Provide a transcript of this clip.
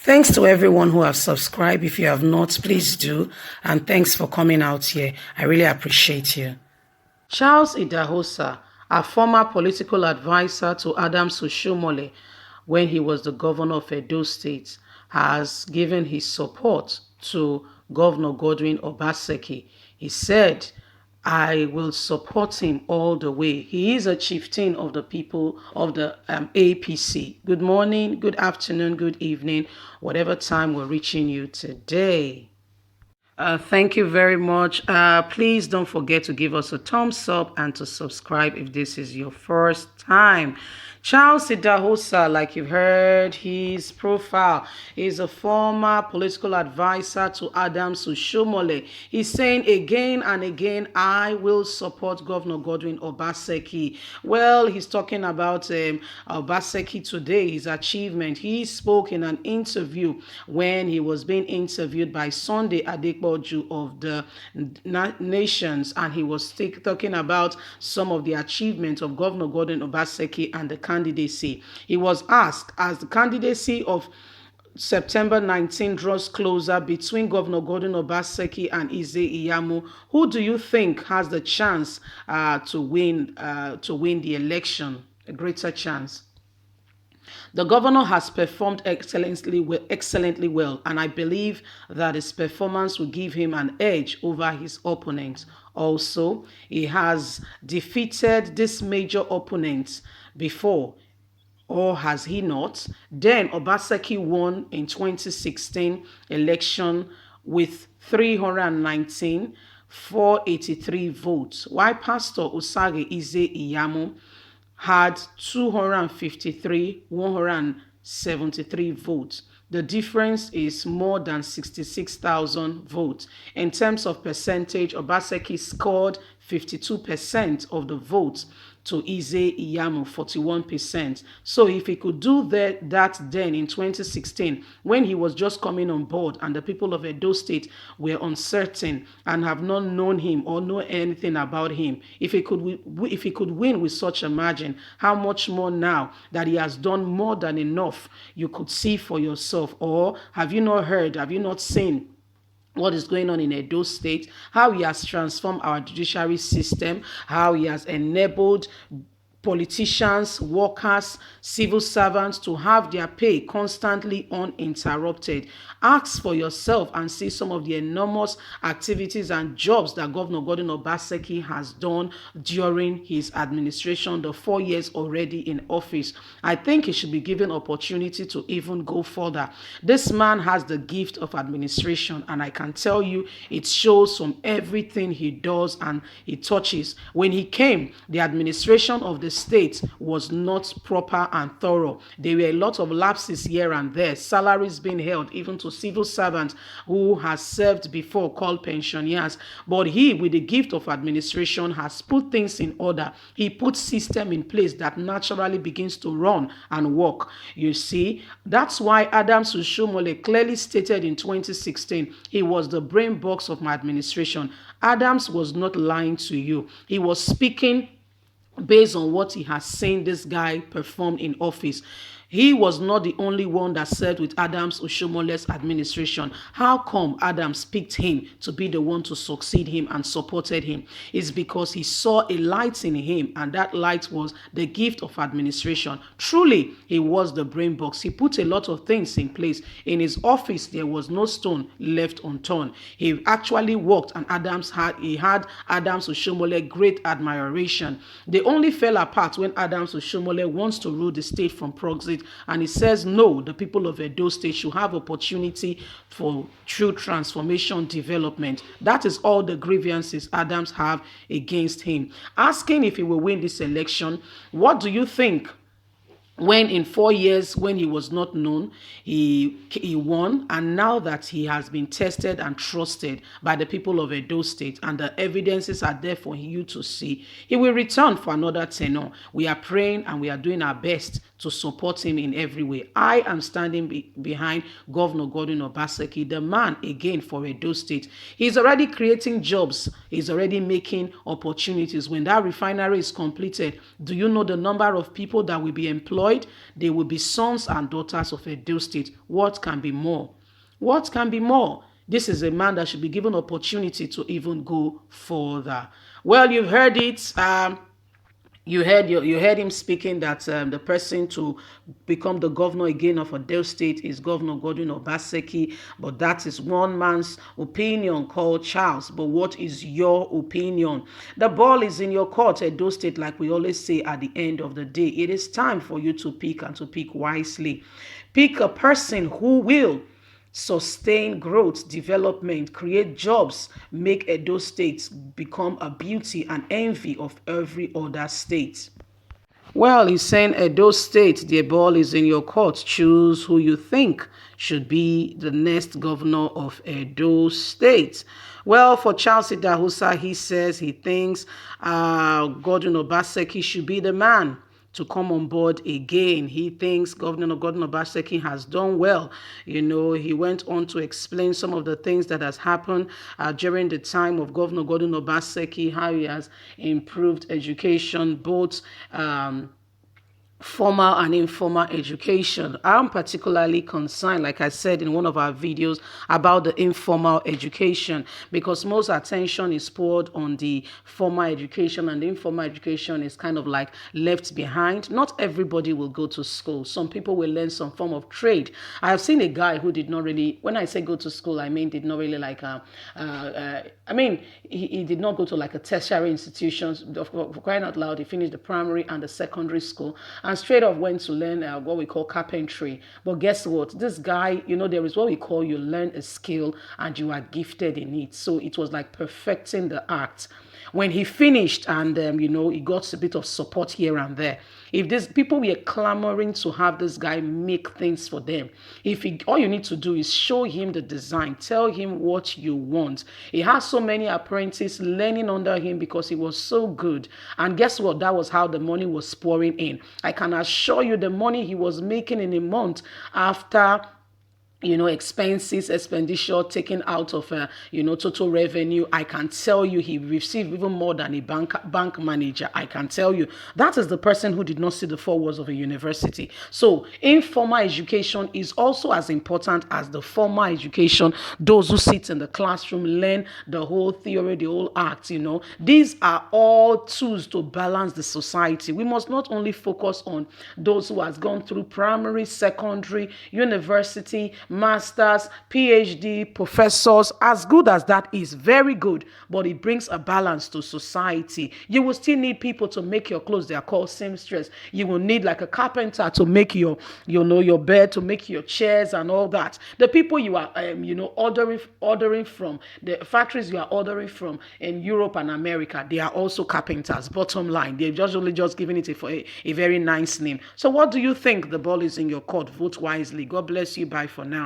Thanks to everyone who have subscribed. If you have not, please do. And thanks for coming out here. I really appreciate you. Charles Idahosa, a former political advisor to Adams Oshiomhole when he was the governor of Edo State, has given his support to Governor Godwin Obaseki. He said, I will support him all the way. He is a chieftain of the people of the APC. Good morning, good afternoon, good evening, whatever time we're reaching you today. Thank you very much. Please don't forget to give us a thumbs up and to subscribe if this is your first time. Charles Idahosa, like you heard his profile, is a former political advisor to Adams Oshiomhole. He's saying again and again, I will support Governor Godwin Obaseki. Well, he's talking about Obaseki today, his achievement. He spoke in an interview when he was being interviewed by Sunday Adekboju of the Nations, and he was talking about some of the achievements of Governor Godwin Obaseki and the candidacy. He was asked, as the candidacy of September 19 draws closer between Governor Godwin Obaseki and Ize Iyamu, who do you think has the chance to win the election, a greater chance? The governor has performed excellently well, and I believe that his performance will give him an edge over his opponents. Also, he has defeated these major opponents before, or has he not? Then Obaseki won in 2016 election with 319,483 votes, while Pastor Osage Ize Iyamu had 253,173 votes. The difference is more than 66,000 votes. In terms of percentage, Obaseki scored 52% of the votes to Ize Iyamu, 41%. So if he could do that then in 2016, when he was just coming on board and the people of Edo State were uncertain and have not known him or know anything about him, if he could win with such a margin, how much more now that he has done more than enough, you could see for yourself? Or have you not heard, have you not seen what is going on in Edo State, how he has transformed our judiciary system, how he has enabled politicians, workers, civil servants to have their pay constantly uninterrupted. Ask for yourself and see some of the enormous activities and jobs that Governor Godwin Obaseki has done during his administration, the 4 years already in office. I think he should be given opportunity to even go further. This man has the gift of administration, and I can tell you it shows from everything he does and he touches. When he came, the administration of the state was not proper and thorough. There were a lot of lapses here and there, salaries being held even to civil servants who has served before, called pensioners. But he, with the gift of administration, has put things in order. He put system in place that naturally begins to run and work. You see, that's why Adams Oshiomhole clearly stated in 2016, he was the brain box of my administration. Adams was not lying to you. He was speaking based on what he has seen this guy perform in office. He was not the only one that served with Adams Oshiomhole's administration. How come Adams picked him to be the one to succeed him and supported him? It's because he saw a light in him, and that light was the gift of administration. Truly, he was the brain box. He put a lot of things in place. In his office, there was no stone left unturned. He actually worked, and Adams had Adams Oshiomhole great admiration. They only fell apart when Adams Oshiomhole wants to rule the state from proxy, and he says no, the people of Edo State should have opportunity for true transformation development. That is all the grievances Adams have against him. Asking if he will win this election, what do you think? When in 4 years, when he was not known, he won, and now that he has been tested and trusted by the people of Edo State, and the evidences are there for you to see, he will return for another tenure. We are praying and we are doing our best to support him in every way. I am standing behind Governor Godwin Obaseki, the man again for Edo State. He's already creating jobs. He's already making opportunities. When that refinery is completed, do you know the number of people that will be employed? They will be sons and daughters of Edo State. What can be more? What can be more? This is a man that should be given opportunity to even go further. Well, you've heard it. You heard him speaking that the person to become the governor again of Edo State is Governor Godwin Obaseki, but that is one man's opinion called Charles. But what is your opinion? The ball is in your court, Edo State, like we always say at the end of the day. It is time for you to pick and to pick wisely. Pick a person who will sustain growth, development, create jobs, make Edo State become a beauty and envy of every other state. Well, he's saying Edo State, the ball is in your court. Choose who you think should be the next governor of Edo State. Well, for Charles Idahosa, he says he thinks Godwin Obaseki should be the man to come on board again. He thinks Governor Gordon Obaseki has done well. You know, he went on to explain some of the things that has happened during the time of Governor Gordon Obaseki, how he has improved education, both formal and informal education. I'm particularly concerned, like I said in one of our videos, about the informal education, because most attention is poured on the formal education, and the informal education is kind of like left behind. Not everybody will go to school. Some people will learn some form of trade. I have seen a guy who did not really, when I say go to school, I mean did not really like, he did not go to like a tertiary institution. For crying out loud, he finished the primary and the secondary school, and straight off went to learn what we call carpentry. But guess what? This guy, you know, there is what we call you learn a skill and you are gifted in it. So it was like perfecting the art. When he finished and, he got a bit of support here and there. If these people were clamoring to have this guy make things for them, all you need to do is show him the design, tell him what you want. He has so many apprentices learning under him because he was so good. And guess what? That was how the money was pouring in. I can assure you the money he was making in a month after expenses, expenditure taken out of, total revenue. I can tell you he received even more than a bank manager. I can tell you that is the person who did not see the four walls of a university. So informal education is also as important as the formal education. Those who sit in the classroom learn the whole theory, the whole act, These are all tools to balance the society. We must not only focus on those who has gone through primary, secondary, university, masters, PhD, professors. As good as that is, very good, but it brings a balance to society. You will still need people to make your clothes. They are called seamstress. You will need like a carpenter to make your bed, to make your chairs and all that. The people you are, ordering from, the factories you are ordering from in Europe and America, they are also carpenters. Bottom line, they're just giving it a very nice name. So what do you think? The ball is in your court. Vote wisely. God bless you. Bye for now.